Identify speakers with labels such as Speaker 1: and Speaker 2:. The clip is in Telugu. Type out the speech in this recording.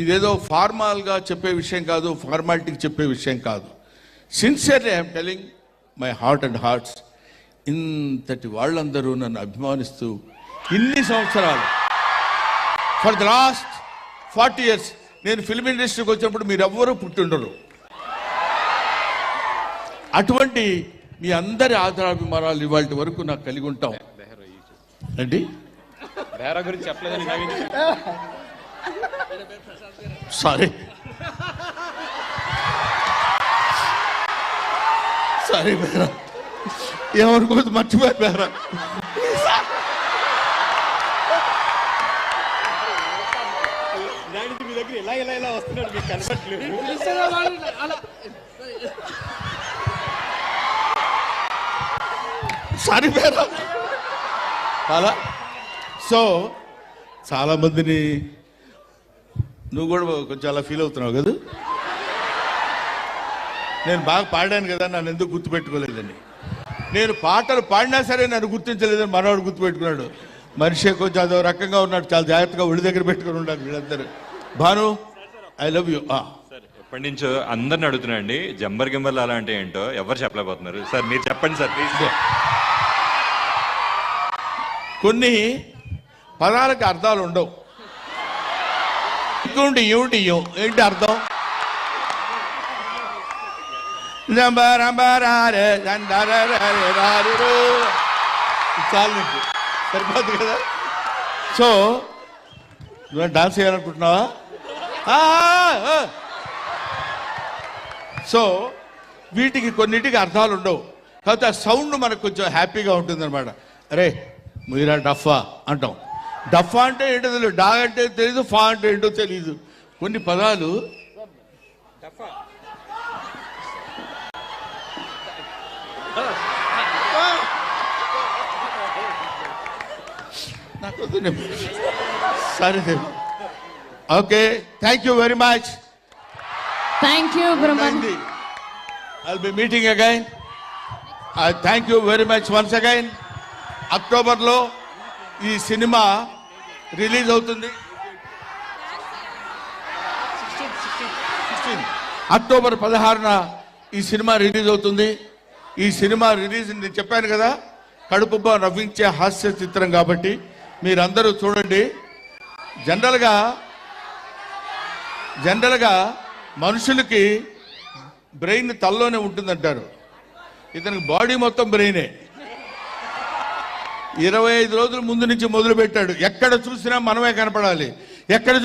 Speaker 1: ఇదేదో ఫార్మల్గా చెప్పే విషయం కాదు, ఫార్మాలిటీకి చెప్పే విషయం కాదు. Sincerely I'm telling my heart and hearts. ఇంతటి వాళ్ళందరూ నన్ను అభిమానిస్తూ ఇన్ని సంవత్సరాలు, ఫర్ ద లాస్ట్ 40 years నేను ఫిల్మ్ ఇండస్ట్రీకి వచ్చినప్పుడు మీరెవ్వరూ పుట్టిండరు. అటువంటి మీ అందరి ఆదరాభిమానాలు ఇవాళ వరకు నాకు కలిగి ఉంటాం అండి.
Speaker 2: గురించి చెప్పలేదని
Speaker 1: సారీ బేరా, ఏమనుకోవద్దు, మర్చిపోయి బేరా.
Speaker 2: మీ దగ్గర ఇలా వస్తున్నాడు, మీకు కనపట్లేదు.
Speaker 1: సారీ బేరా. సో చాలా మందిని నువ్వు కూడా కొంచెం అలా ఫీల్ అవుతున్నావు కదా. నేను బాగా పాడాను కదా, నన్ను ఎందుకు గుర్తుపెట్టుకోలేదని. నేను పాటలు పాడినా సరే నన్ను గుర్తించలేదని మనవాడు గుర్తుపెట్టుకున్నాడు. మనిషి కొంచెం అదో రకంగా ఉన్నాడు, చాలా జాగ్రత్తగా ఒడి దగ్గర పెట్టుకుని ఉన్నాడు వీళ్ళందరూ. Bhanu, I love you.
Speaker 2: Sir ఎప్పటి నుంచో అందరిని అడుగుతున్నాండి, జంబర్ గింబర్లు అలా అంటే ఏంటో ఎవరు చెప్పలేకపోతున్నారు. సార్ మీరు చెప్పండి సార్ ప్లీజ్.
Speaker 1: కొన్ని పదాలకు అర్థాలు ఉండవు. ఏంటి అర్థం? చాలు నీకు, సరిపోతుంది కదా. సో నువ్వు డాన్స్ చేయాలనుకుంటున్నావా? సో వీటికి కొన్నిటికి అర్థాలు ఉండవు, కాకపోతే ఆ సౌండ్ మనకు కొంచెం హ్యాపీగా ఉంటుంది అనమాట. అరే మీరా డఫా అంటాం. డఫా అంటే ఏంటో తెలియదు, డా అంటే తెలీదు, ఫా అంటే ఏంటో తెలీదు. కొన్ని పదాలు నాకు సరే. Okay, thank you very much.
Speaker 3: Thank you Brahman.
Speaker 1: I'll be meeting again. Thank you very much once again. అక్టోబర్లో ఈ సినిమా రిలీజ్ అవుతుంది. అక్టోబర్ 16న ఈ సినిమా రిలీజ్ అవుతుంది. ఈ సినిమా రిలీజ్ నేను చెప్పాను కదా, కడుపుబ్బా నవ్వించే హాస్య చిత్రం కాబట్టి మీరందరూ చూడండి. జనరల్గా మనుషులకి బ్రెయిన్ తలలోనే ఉంటుందంటారు, ఇతనికి బాడీ మొత్తం బ్రెయినే. 25 రోజుల ముందు నుంచి మొదలు పెట్టాడు. ఎక్కడ చూసినా మనమే కనపడాలి, ఎక్కడ